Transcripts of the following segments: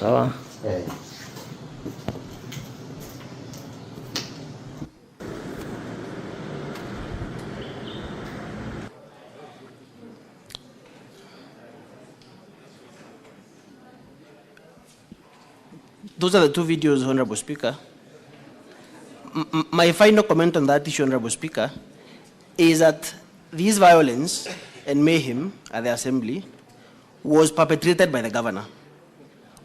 Sawa. Those are the two videos, Honorable Speaker. My final comment on that issue, Honorable Speaker, is that this violence and mayhem at the Assembly was perpetrated by the governor.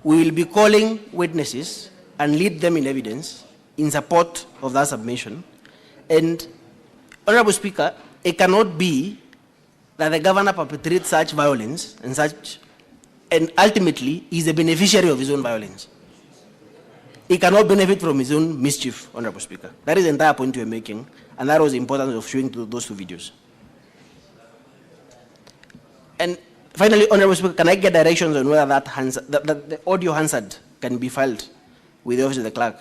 We will be calling witnesses and lead them in evidence in support of that submission. And, Honorable Speaker, it cannot be that the governor perpetrates such violence and ultimately is the beneficiary of his own violence. He cannot benefit from his own mischief, Honorable Speaker. That is the entire point we're making, and that was the importance of showing those two videos. And finally, Honorable Speaker, can I get directions on whether that the audio Hansard can be filed with the Office of the Clerk?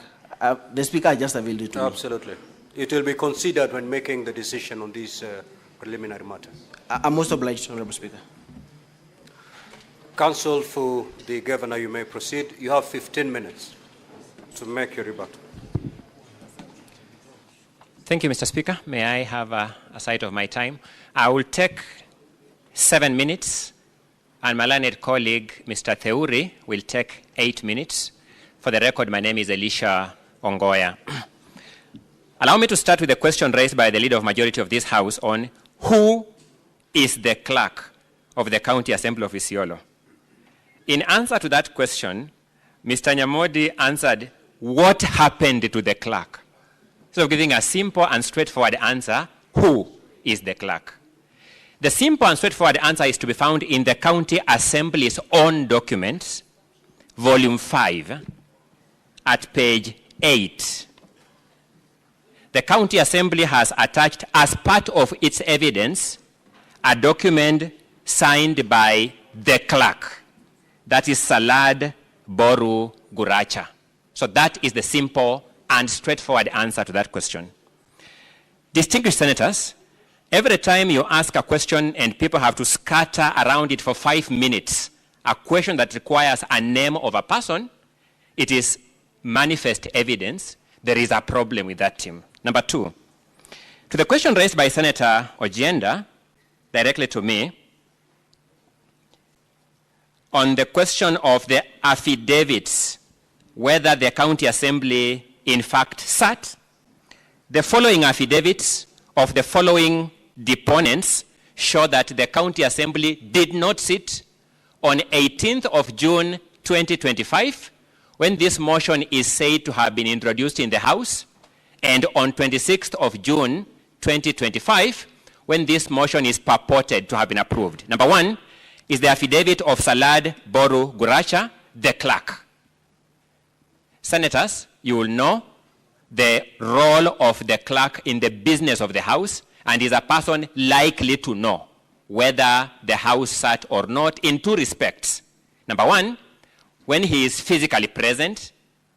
The Speaker just availed it to me. Absolutely. It will be considered when making the decision on this preliminary matter. I'm most obliged, Honorable Speaker. Counsel for the Governor, you may proceed. You have 15 minutes to make your rebuttal. Thank you, Mr. Speaker. May I have a sight of my time? I will take 7 minutes, and my learned colleague, Mr. Theuri, will take 8 minutes. For the record, my name is Elisha Ongoya. Allow me to start with the question raised by the Leader of Majority of this House on who is the clerk of the County Assembly of Isiolo. In answer to that question, Mr. Nyamodi answered, what happened to the clerk? So giving a simple and straightforward answer, who is the clerk? The simple and straightforward answer is to be found in the County Assembly's own documents, volume 5, at page 8. The County Assembly has attached as part of its evidence a document signed by the clerk. That is Salad Boru Guracha. So that is the simple and straightforward answer to that question. Distinguished senators, every time you ask a question and people have to scatter around it for 5 minutes, a question that requires a name of a person, it is manifest evidence there is a problem with that team. Number 2, to the question raised by Senator Ojienda, directly to me, on the question of the affidavits, whether the County Assembly in fact sat, the following affidavits of the following deponents show that the County Assembly did not sit on 18th of June 2025, when this motion is said to have been introduced in the House, and on 26th of June 2025, when this motion is purported to have been approved. Number 1 is the affidavit of Salad Boru Guracha, the clerk. Senators, you will know the role of the clerk in the business of the House, and is a person likely to know whether the House sat or not in 2 respects. Number 1, when he is physically present,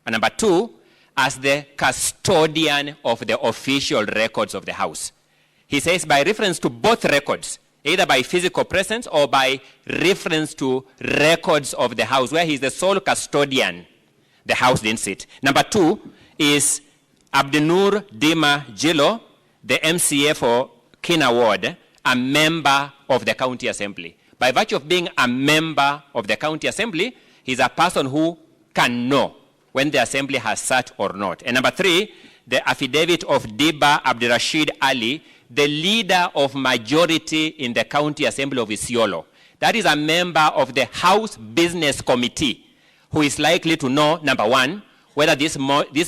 and number 2, as the custodian of the official records of the House. He says by reference to both records, either by physical presence or by reference to records of the House, where he's the sole custodian, the House didn't sit. Number 2 is Abdinur Dima Jilo, the MCA for Kina Ward, a member of the County Assembly. By virtue of being a member of the County Assembly, he's a person who can know when the Assembly has sat or not. And number 3, the affidavit of Diba Abdirashid Ali, the leader of majority in the County Assembly of Isiolo. That is a member of the House Business Committee who is likely to know, number 1, whether this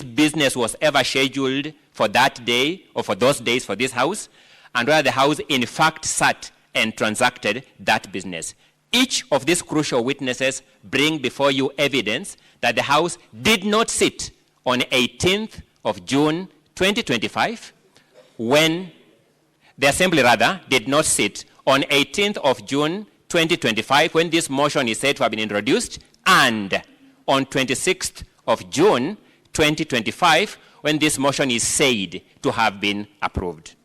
business was ever scheduled for that day or for those days for this House, and whether the House in fact sat and transacted that business. Each of these crucial witnesses bring before you evidence that the House did not sit on 18th of June 2025, when the Assembly did not sit on 18th of June 2025, when this motion is said to have been introduced, and on 26th of June 2025, when this motion is said to have been approved.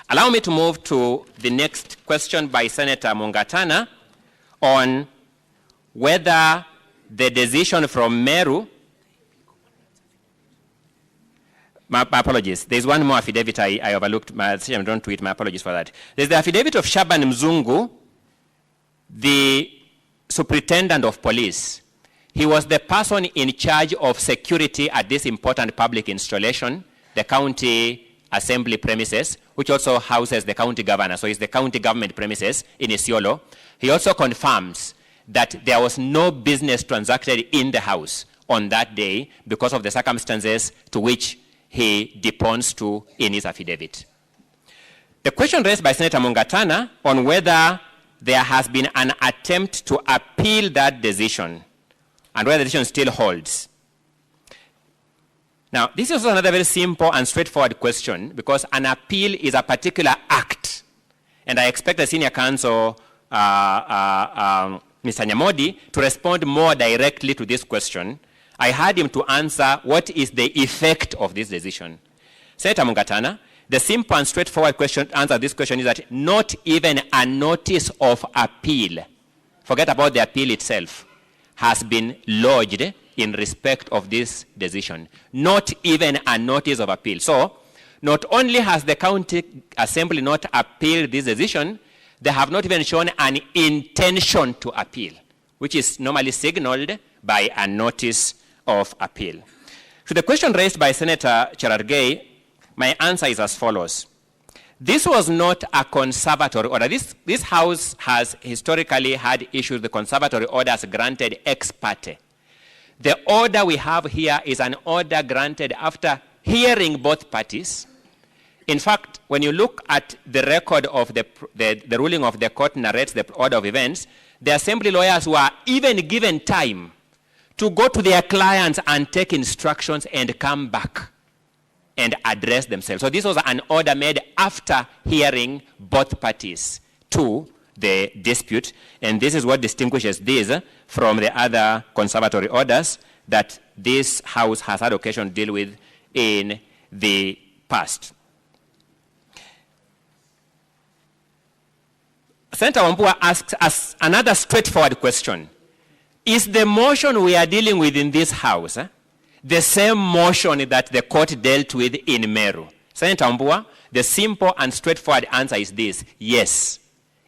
Allow me to move to the next question by Senator Mungatana on whether the decision from Meru. My apologies. There's one more affidavit I overlooked. I don't tweet. My apologies for that. There's the affidavit of Shaban Mzungu, the superintendent of police. He was the person in charge of security at this important public installation, the county assembly premises, which also houses the county governor. So it's the county government premises in Isiolo. He also confirms that there was no business transacted in the house on that day because of the circumstances to which he deponds to in his affidavit. The question raised by Senator Mungatana on whether there has been an attempt to appeal that decision and whether the decision still holds. Now, this is also another very simple and straightforward question because an appeal is a particular act. And I expect the senior counsel, Mr. Nyamodi, to respond more directly to this question. I had him to answer what is the effect of this decision. Senator Mungatana, the simple and straightforward answer to this question is that not even a notice of appeal, forget about the appeal itself, has been lodged in respect of this decision. Not even a notice of appeal. So, not only has the county assembly not appealed this decision, they have not even shown an intention to appeal, which is normally signaled by a notice of appeal. To the question raised by Senator Cherargei, my answer is as follows. This was not a conservatory order. This house has historically had issues with conservatory orders granted ex parte. The order we have here is an order granted after hearing both parties. In fact, when you look at the record of the ruling of the court narrates the order of events, the assembly lawyers were even given time to go to their clients and take instructions and come back and address themselves. So this was an order made after hearing both parties to the dispute, and this is what distinguishes this from the other conservatory orders that this House has had occasion to deal with in the past. Senator Wambua asks us another straightforward question. Is the motion we are dealing with in this House the same motion that the court dealt with in Meru? Senator Wambua, the simple and straightforward answer is this: yes.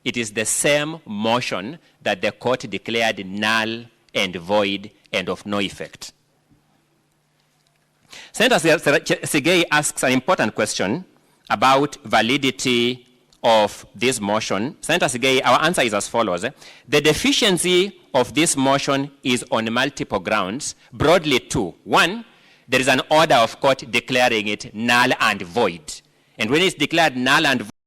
It is the same motion that the court declared null and void and of no effect. Senator Sigei asks an important question about validity of this motion. Senator Sigei, our answer is as follows. The deficiency of this motion is on multiple grounds, broadly two. One, there is an order of court declaring it null and void. And when it's declared null and void,